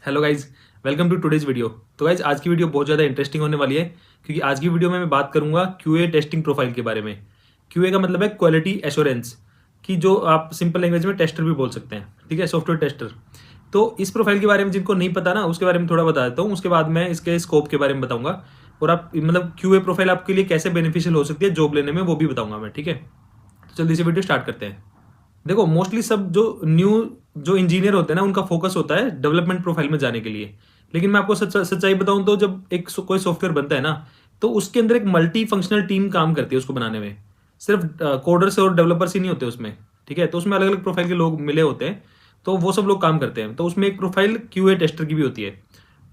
Hello guys, welcome to today's video. तो guys आज की वीडियो बहुत ज़्यादा इंटरेस्टिंग होने वाली है क्योंकि आज की वीडियो में मैं बात करूंगा क्यूए टेस्टिंग प्रोफाइल के बारे में। क्यूए का मतलब है क्वालिटी एश्योरेंस, कि जो आप सिंपल लैंग्वेज में टेस्टर भी बोल सकते हैं, ठीक है, सॉफ्टवेयर टेस्टर। तो इस प्रोफाइल के बारे में जिनको नहीं पता ना, उसके बारे में थोड़ा बता देता हूँ। उसके बाद मैं इसके स्कोप के बारे में बताऊंगा और आप मतलब क्यूए प्रोफाइल आपके लिए कैसे बेनिफिशियल हो सकती है जॉब लेने में, वो भी बताऊंगा मैं, ठीक है। तो जल्दी से वीडियो स्टार्ट करते हैं। देखो, मोस्टली सब जो इंजीनियर होते हैं ना, उनका फोकस होता है डेवलपमेंट प्रोफाइल में जाने के लिए। लेकिन मैं आपको सच्चाई बताऊं तो जब कोई सॉफ्टवेयर बनता है ना, तो उसके अंदर एक मल्टी फंक्शनल टीम काम करती है उसको बनाने में। सिर्फ कोडर्स और डेवलपर्स ही नहीं होते उसमें, ठीक है। तो उसमें अलग अलग प्रोफाइल के लोग मिले होते हैं, तो वो सब लोग काम करते हैं। तो उसमें एक प्रोफाइल क्यूए टेस्टर की भी होती है,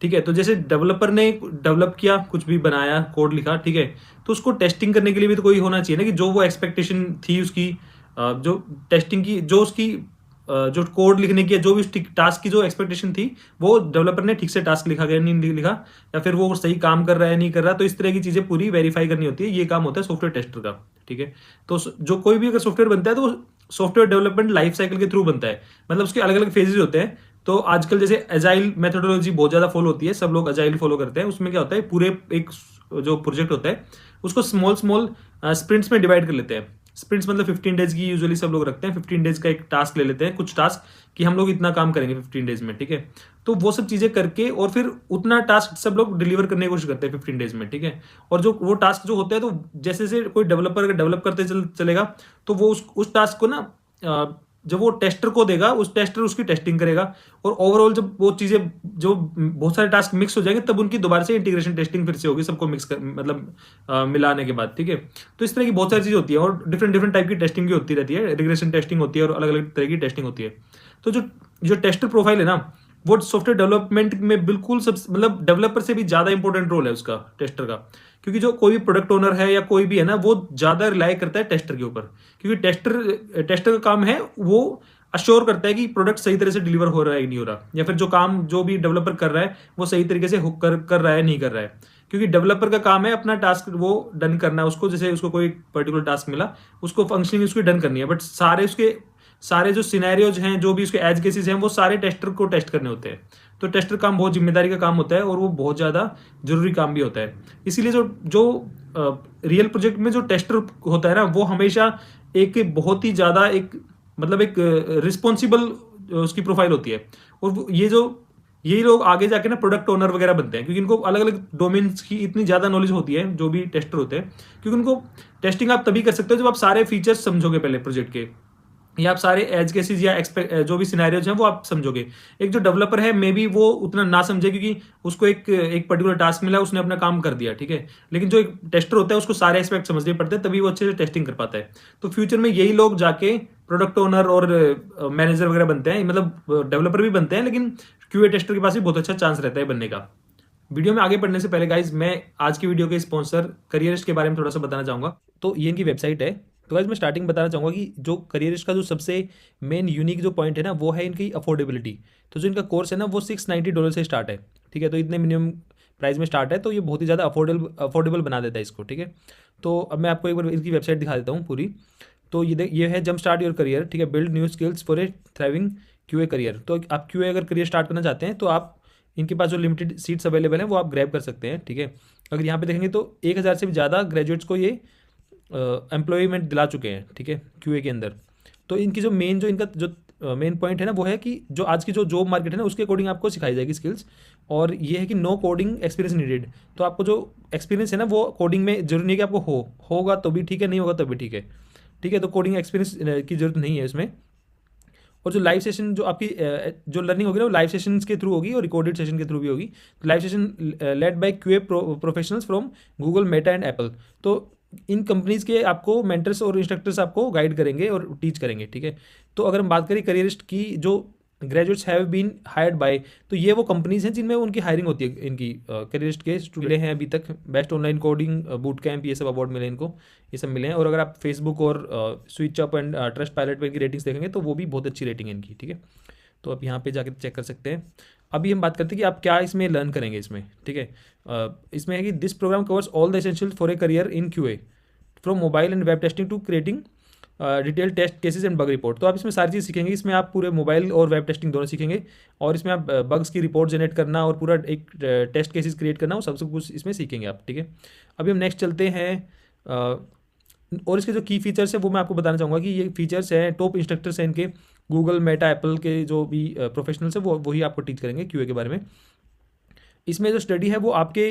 ठीक है। तो जैसे डेवलपर ने डेवलप किया, कुछ भी बनाया, कोड लिखा, ठीक है, तो उसको टेस्टिंग करने के लिए भी तो कोई होना चाहिए ना, कि जो वो एक्सपेक्टेशन थी उसकी, जो टेस्टिंग की, जो उसकी जो कोड लिखने की, जो भी उस टास्क की जो एक्सपेक्टेशन थी, वो डेवलपर ने ठीक से टास्क लिखा गया नहीं लिखा, या फिर वो सही काम कर रहा है नहीं कर रहा। तो इस तरह की चीजें पूरी वेरीफाई करनी होती है। ये काम होता है सॉफ्टवेयर टेस्टर का, ठीक है। तो जो कोई भी अगर सॉफ्टवेयर बनता है तो सॉफ्टवेयर डेवलपमेंट लाइफ साइकिल के थ्रू बनता है, मतलब उसके अलग अलग फेजेस होते हैं। तो आजकल जैसे एजाइल मेथोडोलॉजी बहुत ज्यादा फॉलो होती है, सब लोग एजाइल फॉलो करते हैं। उसमें क्या होता है, पूरे एक जो प्रोजेक्ट होता है उसको स्मॉल स्मॉल स्प्रिंट्स में डिवाइड कर लेते हैं। स्प्रिंट्स मतलब 15 डेज की यूजुअली सब लोग रखते हैं। 15 डेज का एक टास्क ले लेते हैं, कुछ टास्क, कि हम लोग इतना काम करेंगे 15 डेज में, ठीक है। तो वो सब चीजें करके और फिर उतना टास्क सब लोग डिलीवर करने की कोशिश करते हैं 15 डेज में, ठीक है। और जो वो टास्क जो होता है, तो जैसे जैसे कोई डेवलपर अगर डेवलप करते चलेगा, तो वो उस टास्क को ना जब वो टेस्टर को देगा, उस टेस्टर उसकी टेस्टिंग करेगा। और ओवरऑल जब वो चीजें, जो बहुत सारे टास्क मिक्स हो जाएंगे, तब उनकी दोबारा से इंटीग्रेशन टेस्टिंग फिर से होगी, सबको मिक्स कर मतलब मिलाने के बाद, ठीक है। तो इस तरह की बहुत सारी चीज होती है और डिफरेंट डिफरेंट टाइप की टेस्टिंग भी होती रहती है। रिग्रेशन टेस्टिंग होती है और अलग अलग तरह की टेस्टिंग होती है। तो जो जो टेस्टर प्रोफाइल है ना, वो सॉफ्टवेयर डेवलपमेंट में बिल्कुल सब, मतलब डेवलपर से भी ज्यादा इंपॉर्टेंट रोल है उसका, टेस्टर का। क्योंकि जो कोई भी प्रोडक्ट ओनर है या कोई भी है ना, वो ज्यादा रिलाई करता है टेस्टर के ऊपर। क्योंकि टेस्टर का काम है, वो अश्योर करता है कि प्रोडक्ट सही तरह से डिलीवर हो रहा है कि नहीं हो रहा, या फिर जो काम जो भी डेवलपर कर रहा है वो सही तरीके से कर रहा है नहीं कर रहा है। क्योंकि डेवलपर का काम है अपना टास्क वो डन करना है, उसको जैसे उसको कोई पर्टिकुलर टास्क मिला, उसको फंक्शनिंग उसकी डन करनी है। बट सारे जो सिनेरियोज हैं, जो भी उसके एज केसेस हैं, वो सारे टेस्टर को टेस्ट करने होते हैं। तो टेस्टर काम बहुत जिम्मेदारी का काम होता है और वो बहुत ज़्यादा जरूरी काम भी होता है। इसीलिए जो जो रियल प्रोजेक्ट में जो टेस्टर होता है ना, वो हमेशा एक बहुत ही ज़्यादा एक, मतलब एक रिस्पॉन्सिबल उसकी प्रोफाइल होती है। और यही लोग आगे जाके ना प्रोडक्ट ओनर वगैरह बनते हैं, क्योंकि इनको अलग अलग डोमेन्स की इतनी ज़्यादा नॉलेज होती है, जो भी टेस्टर होते हैं। क्योंकि उनको टेस्टिंग आप तभी कर सकते हो जब आप सारे फीचर्स समझोगे पहले प्रोजेक्ट के, या आप सारे एज केसेस या एक्सपेक्ट जो भी सिनेरियोज हैं वो आप समझोगे। एक जो डेवलपर है, मे बी वो उतना ना समझे, क्योंकि उसको एक एक पर्टिकुलर टास्क मिला, उसने अपना काम कर दिया, ठीक है। लेकिन जो एक टेस्टर होता है, उसको सारे एस्पेक्ट समझने पड़ते हैं, तभी वो अच्छे से टेस्टिंग कर पाता है। तो फ्यूचर में यही लोग जाके प्रोडक्ट ओनर और मैनेजर वगैरह बनते हैं, मतलब डेवलपर भी बनते हैं, लेकिन क्यूए टेस्टर के पास भी बहुत अच्छा चांस रहता है बनने का। वीडियो में आगे बढ़ने से पहले गाइज, मैं आज की वीडियो के स्पॉन्सर करियरिस्ट के बारे में थोड़ा सा बताना चाहूँगा। तो ये इनकी वेबसाइट है। तो गाइज मैं स्टार्टिंग बताना चाहूँगा कि जो करियरिस्ट का जो सबसे मेन यूनिक जो पॉइंट है ना, वो है इनकी अफोर्डेबिलिटी। तो जो इनका कोर्स है ना, वो $690 से स्टार्ट है, ठीक है। तो इतने मिनिमम प्राइस में स्टार्ट है, तो ये बहुत ही ज़्यादा अफोर्डेबल बना देता है इसको, ठीक है। तो अब मैं आपको एक बार इनकी वेबसाइट दिखा देता हूँ पूरी। तो ये है जंप स्टार्ट योर करियर, ठीक है, build new skills for a thriving QA career. तो आप क्यूए अगर करियर स्टार्ट करना चाहते हैं, तो आप इनके पास जो लिमिटेड सीट्स अवेलेबल हैं वो आप ग्रैब कर सकते हैं, ठीक है। अगर यहाँ पे देखेंगे तो 1000 से भी ज़्यादा ग्रेजुएट्स को ये एम्प्लॉयमेंट दिला चुके हैं, ठीक है, क्यूए के अंदर। तो इनकी जो इनका जो मेन पॉइंट है ना, वो है कि जो आज की जो जॉब मार्केट है ना, उसके अकॉर्डिंग आपको सिखाई जाएगी स्किल्स। और ये है कि नो कोडिंग एक्सपीरियंस नीडेड। तो आपको जो एक्सपीरियंस है ना, वो कोडिंग में जरूरी नहीं कि आपको होगा तो भी ठीक है, नहीं होगा तो भी ठीक है, ठीक है। तो कोडिंग एक्सपीरियंस की जरूरत नहीं है इसमें। और जो लाइव सेशन जो आपकी जो लर्निंग होगी ना, वो लाइव सेशन के थ्रू होगी और रिकॉर्डेड सेशन के थ्रू भी होगी। तो live session led by QA professionals from Google, Meta and Apple. तो इन कंपनीज के आपको मेंटर्स और इंस्ट्रक्टर्स आपको गाइड करेंगे और टीच करेंगे, ठीक है। तो अगर हम बात करें करियरिस्ट की, जो graduates have been hired by, तो ये वो कंपनीज हैं जिनमें उनकी हायरिंग होती है। इनकी करियरिस्ट के स्टूडेंट हैं अभी तक best online coding boot camp, ये सब अवार्ड मिले इनको, ये सब मिले हैं। और अगर आप फेसबुक और switch up and trust pilot पर इनकी रेटिंग्स देखेंगे, तो वो भी बहुत अच्छी रेटिंग है इनकी, ठीक है। तो आप यहाँ पे जाकर चेक कर सकते हैं। अभी हम बात करते हैं कि आप क्या इसमें लर्न करेंगे इसमें, ठीक है। इसमें है कि this programme covers all the essential for a career in QA, from mobile and web testing to creating detail test cases and bug report. तो आप इसमें सारी चीज़ सीखेंगे। इसमें आप पूरे मोबाइल और वेब टेस्टिंग दोनों सीखेंगे, और इसमें आप बग्स की रिपोर्ट जनरेट करना और पूरा एक टेस्ट केसेस क्रिएट करना, वो सब कुछ इसमें सीखेंगे आप, ठीक है। अभी हम नेक्स्ट चलते हैं, और इसके जो की फीचर्स है वो मैं आपको बताना चाहूँगा कि ये फीचर्स हैं, टॉप इंस्ट्रक्टर्स हैं इनके, गूगल, मेटा, एप्पल के जो भी प्रोफेशनल्स हैं वो वही आपको टीच करेंगे क्यूए के बारे में। इसमें जो स्टडी है वो आपके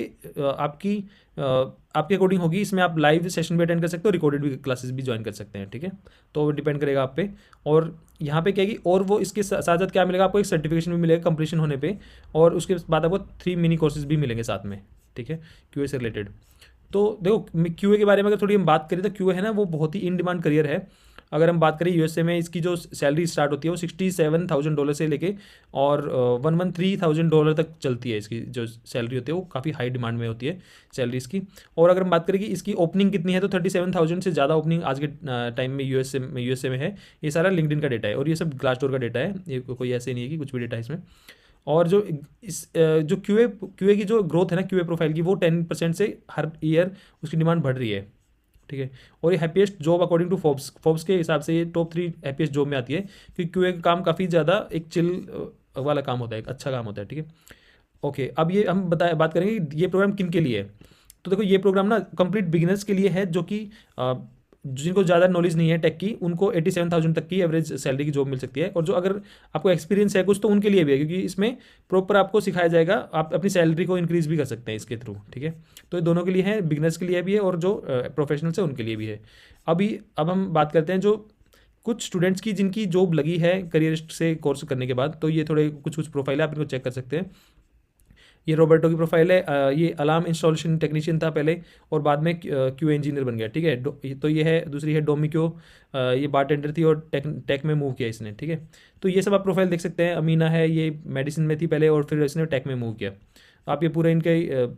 अकॉर्डिंग होगी। इसमें आप लाइव सेशन भी अटेंड कर सकते हो, रिकॉर्डेड भी क्लासेस भी ज्वाइन कर सकते हैं, ठीक है। तो डिपेंड करेगा आप पे। और यहाँ पे क्या है कि और वो इसके साथ साथ क्या मिलेगा आपको, एक सर्टिफिकेशन भी मिलेगा कंप्लीशन होने पे, और उसके बाद आपको 3 मिनी कोर्सेज भी मिलेंगे साथ में, ठीक है, क्यूए से रिलेटेड। तो देखो क्यूए के बारे में अगर थोड़ी हम बात करें तो क्यूए है ना वो बहुत ही इन डिमांड करियर है। अगर हम बात करें यूएसए में इसकी जो सैलरी स्टार्ट होती है वो $67,000 से लेके और $113,000 तक चलती है। इसकी जो सैलरी होती है वो काफ़ी हाई डिमांड में होती है सैलरी इसकी। और अगर हम बात करें कि इसकी ओपनिंग कितनी है तो 37,000 से ज़्यादा ओपनिंग आज के टाइम में यूएसए में है। ये सारा लिंक्डइन का डेटा है और ये सब ग्लासडोर का डेटा है, ये कोई ऐसे नहीं है कि कुछ भी डेटा है इसमें। और जो जो क्यूए की जो ग्रोथ है ना क्यूए प्रोफाइल की, वो 10% से हर ईयर उसकी डिमांड बढ़ रही है, ठीक है। और ये happiest job according to Forbes के हिसाब से ये टॉप 3 हैप्पीएस्ट जॉब में आती है, क्योंकि क्यूए का काम काफ़ी ज़्यादा एक चिल वाला काम होता है, एक अच्छा काम होता है, ठीक है। ओके, अब ये हम बात करेंगे कि ये प्रोग्राम किन के लिए है। तो देखो ये प्रोग्राम ना कंप्लीट बिगिनर्स के लिए है, जो कि जिनको ज़्यादा नॉलेज नहीं है टेक की, उनको 87,000 तक की एवरेज सैलरी की जॉब मिल सकती है। और जो अगर आपको एक्सपीरियंस है कुछ तो उनके लिए भी है, क्योंकि इसमें प्रॉपर आपको सिखाया जाएगा, आप अपनी सैलरी को इंक्रीज़ भी कर सकते हैं इसके थ्रू, ठीक है। तो ये दोनों के लिए है, बिगिनर्स के लिए भी है और जो प्रोफेशनल्स है उनके लिए भी है। अब हम बात करते हैं जो कुछ स्टूडेंट्स की जिनकी जॉब लगी है करियरिस्ट से कोर्स करने के बाद। तो ये थोड़े कुछ प्रोफाइल है, आप इनको चेक कर सकते हैं। ये रॉबर्टो की प्रोफाइल है, ये अलार्म इंस्टॉलेशन टेक्नीशियन था पहले और बाद में क्यू इंजीनियर बन गया, ठीक है। तो ये है, दूसरी है डोमिको, ये बारटेंडर थी और टेक में मूव किया इसने, ठीक है। तो ये सब आप प्रोफाइल देख सकते हैं। अमीना है, ये मेडिसिन में थी पहले और फिर इसने टेक में मूव किया। आप ये पूरे इनके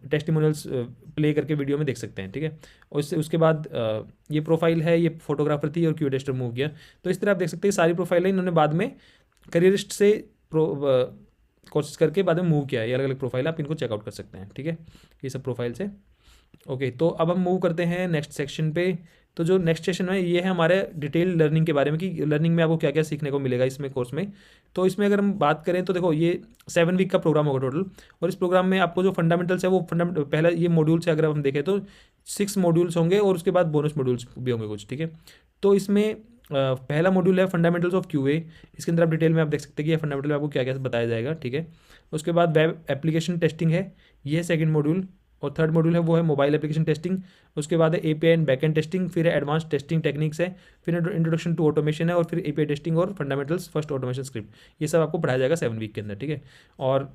टेस्टिमोनियल्स प्ले करके वीडियो में देख सकते हैं, ठीक है। और उसके बाद ये प्रोफाइल है, ये फोटोग्राफर थी और क्यू टेस्टर मूव किया। तो इस तरह आप देख सकते हैं सारी प्रोफाइल है, इन्होंने बाद में करियरिस्ट से कोर्सेज करके बाद में मूव किया है। ये अलग अलग प्रोफाइल आप इनको चेकआउट कर सकते हैं, ठीक है, ये सब प्रोफाइल्स है। ओके, तो अब हम मूव करते हैं नेक्स्ट सेक्शन पे। तो जो नेक्स्ट सेशन है ये है हमारे डिटेल लर्निंग के बारे में, कि लर्निंग में आपको क्या क्या सीखने को मिलेगा इसमें कोर्स में। तो इसमें अगर हम बात करें तो देखो ये 7 वीक का प्रोग्राम होगा टोटल, और इस प्रोग्राम में आपको जो फंडामेंटल्स है वो पहला ये मॉड्यूल्स है, अगर हम देखें तो 6 मॉड्यूल्स होंगे और उसके बाद बोनस मॉड्यूल्स भी होंगे कुछ, ठीक है। तो इसमें पहला मॉड्यूल है फंडामेंटल्स ऑफ क्यूए। इसके अंदर आप डिटेल में आप देख सकते हैं कि ये फंडामेंटल में आपको क्या क्या बताया जाएगा, ठीक है। उसके बाद वेब एप्लीकेशन टेस्टिंग है, ये है सेकंड मॉड्यूल। और थर्ड मॉड्यूल है वो है मोबाइल एप्लीकेशन टेस्टिंग। उसके बाद है एपीआई एंड बैकएंड टेस्टिंग, फिर है एडवांस टेस्टिंग टेक्निक्स है, फिर इंट्रोडक्शन टू ऑटोमेशन है, और फिर एपीआई टेस्टिंग और फंडामेंटल्स फर्स्ट ऑटोमेशन स्क्रिप्ट। ये सब आपको पढ़ाया जाएगा 7 वीक के अंदर, ठीक है। और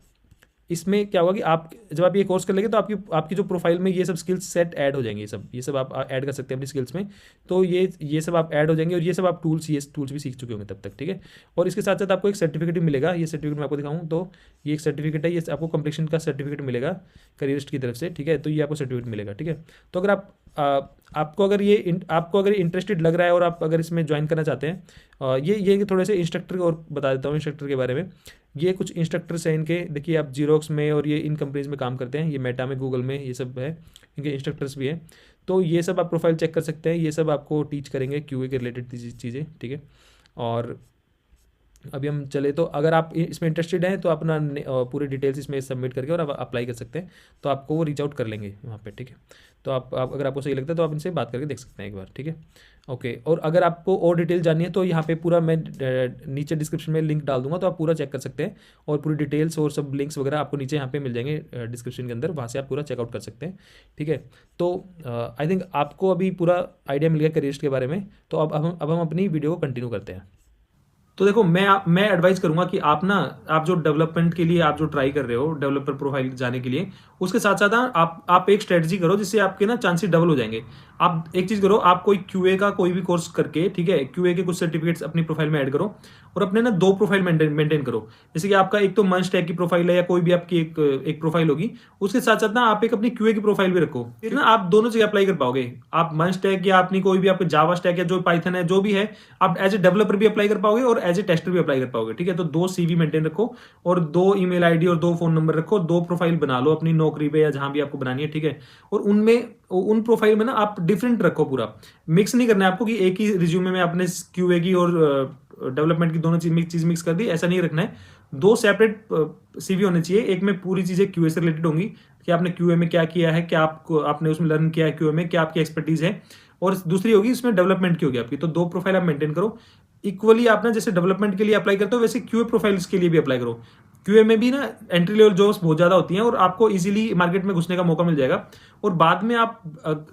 इसमें क्या होगा कि आप जब आप ये कोर्स कर लेंगे तो आपकी जो प्रोफाइल में ये सब स्किल्स सेट ऐड हो जाएंगे, ये सब आप ऐड कर सकते हैं अपनी स्किल्स में। तो ये सब आप ऐड हो जाएंगे और ये सब आप टूल्स भी सीख चुके होंगे तब तक, ठीक है। और इसके साथ साथ आपको एक सर्टिफिकेट भी मिलेगा। ये सर्टिफिकेट मैं आपको दिखाऊँ तो ये एक सर्टिफिकेट है, ये आपको कंप्लीशन का सर्टिफिकेट मिलेगा करियरिस्ट की तरफ से, ठीक है। तो ये आपको सर्टिफिकेट मिलेगा, ठीक है। तो अगर आपको अगर इंटरेस्टेड लग रहा है और आप अगर इसमें ज्वाइन करना चाहते हैं, ये थोड़े से इंस्ट्रक्टर और बता देता हूँ इंस्ट्रक्टर के बारे में। ये कुछ इंस्ट्रक्टर्स हैं इनके, देखिए आप जीरोक्स में और ये इन कंपनीज में काम करते हैं, ये मेटा में, गूगल में, ये सब है, इनके इंस्ट्रक्टर्स भी हैं। तो ये सब आप प्रोफाइल चेक कर सकते हैं, ये सब आपको टीच करेंगे क्यूए के रिलेटेड चीज़ें, ठीक है। और अभी हम चले तो अगर आप इसमें इंटरेस्टेड हैं तो अपना पूरी डिटेल्स इसमें सबमिट करके और आप अप्लाई कर सकते हैं, तो आपको वो रीच आउट कर लेंगे वहाँ पे, ठीक है। तो आप अगर आपको सही लगता है तो आप इनसे बात करके देख सकते हैं एक बार, ठीक है। ओके, और अगर आपको और डिटेल जाननी है तो यहाँ पे पूरा मैं नीचे डिस्क्रिप्शन में लिंक डाल दूंगा, तो आप पूरा चेक कर सकते हैं और पूरी डिटेल्स और सब लिंक्स वगैरह आपको नीचे यहाँ पे मिल जाएंगे डिस्क्रिप्शन के अंदर, वहाँ से आप पूरा चेकआउट कर सकते हैं, ठीक है। तो आई थिंक आपको अभी पूरा आइडिया मिल गया करियर के बारे में। तो अब हम अपनी वीडियो को कंटिन्यू करते हैं। तो देखो मैं एडवाइस करूंगा कि आप जो डेवलपमेंट के लिए आप जो ट्राई कर रहे हो डेवलपर प्रोफाइल जाने के लिए, उसके साथ साथ आप एक स्ट्रेटजी करो जिससे आपके ना चांसेस डबल हो जाएंगे। आप एक चीज करो, आप कोई क्यूए का कोई भी कोर्स करके, ठीक है, क्यूए के कुछ सर्टिफिकेट्स अपनी प्रोफाइल में ऐड करो और अपने ना 2 प्रोफाइल मेंटेन करो। जैसे कि आपका एक तो मंच टैग की प्रोफाइल है या कोई भी आपकी एक प्रोफाइल होगी, उसके साथ साथ ना आप एक अपनी क्यूए की प्रोफाइल भी रखो। फिर ना आप दोनों जगह अप्लाई कर पाओगे। आप मंच टैग या अपनी कोई भी आपका जावा स्टैक है, जो पाइथन है, जो भी है, आप एज ए डेवलपर भी अप्लाई कर पाओगे और एज ए टेस्टर भी अप्लाई कर पाओगे। ठीक है, तो 2 CV मेंटेन रखो और 2 ईमेल आईडी और 2 फोन नंबर रखो, 2 प्रोफाइल बना लो अपनी नौकरी पे या जहां भी आपको बनानी है। ठीक है, और उन प्रोफाइल में ना आप डिफरेंट रखो, पूरा मिक्स नहीं करना है आपको कि एक ही रिज्यूमे में आपने क्यूए की और डेवलपमेंट की दोनों चीज मिक्स कर दी, ऐसा नहीं रखना है। 2 सेपरेट CV होने चाहिए। एक में पूरी चीजें क्यूए से रिलेटेड होंगी कि आपने क्यूए में क्या किया है, क्या आपने उसमें लर्न किया है, क्यूए में क्या आपकी एक्सपर्टीज है, और दूसरी होगी इसमें डेवलपमेंट की होगी आपकी। तो 2 प्रोफाइल आप मेंटेन करो इक्वली। आप ना जैसे डेवलपमेंट के लिए अप्लाई करते हो, वैसे क्यूए प्रोफाइल्स के लिए भी अप्लाई करो। क्यूए में भी ना एंट्री लेवल जॉब्स बहुत ज्यादा होती हैं और आपको इजीली मार्केट में घुसने का मौका मिल जाएगा। और बाद में आप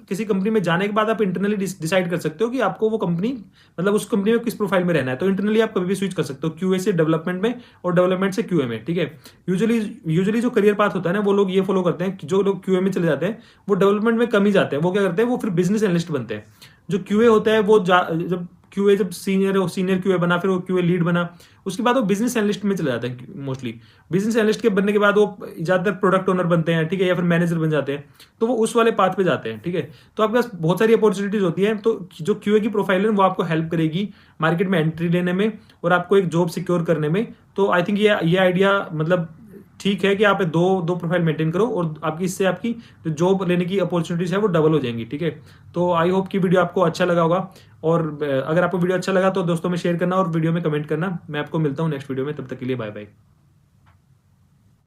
किसी कंपनी में जाने के बाद आप इंटरनली डिसाइड कर सकते हो कि आपको वो कंपनी, मतलब उस कंपनी में किस प्रोफाइल में रहना है। तो इंटरनली आप कभी भी स्विच कर सकते हो क्यूए से डेवलपमेंट में और डेवलपमेंट से क्यूए में। ठीक है, यूजुअली जो करियर पाथ होता है ना, वो लोग ये फॉलो करते हैं कि जो लोग क्यूए में चले जाते हैं वो डेवलपमेंट में कम ही जाते हैं। वो क्या करते हैं, वो फिर बिजनेस एनालिस्ट बनते हैं। जो क्यूए होता है वो जब सीनियर क्यूए बना, फिर वो क्यूए लीड बना, उसके बाद वो बिजनेस एनालिस्ट में चले जाते हैं। मोस्टली बिजनेस एनालिस्ट के बनने के बाद वो ज्यादातर प्रोडक्ट ओनर बनते हैं। ठीक है, या फिर मैनेजर बन जाते हैं, तो वो उस वाले पाथ पे जाते हैं। ठीक है, तो आपके पास बहुत सारी अपॉर्चुनिटीज होती है। तो जो क्यूए की प्रोफाइल है वो आपको हेल्प करेगी मार्केट में एंट्री लेने में और आपको एक जॉब सिक्योर करने में। तो आई थिंक ये आइडिया मतलब ठीक है कि आप दो प्रोफाइल मेंटेन करो और इससे आपकी जो जॉब लेने की अपॉर्चुनिटीज है वो डबल हो जाएंगी। ठीक है, तो आई होप कि वीडियो आपको अच्छा लगा होगा, और अगर आपको वीडियो अच्छा लगा तो दोस्तों में शेयर करना और वीडियो में कमेंट करना। मैं आपको मिलता हूँ नेक्स्ट वीडियो में, तब तक के लिए बाय बाय।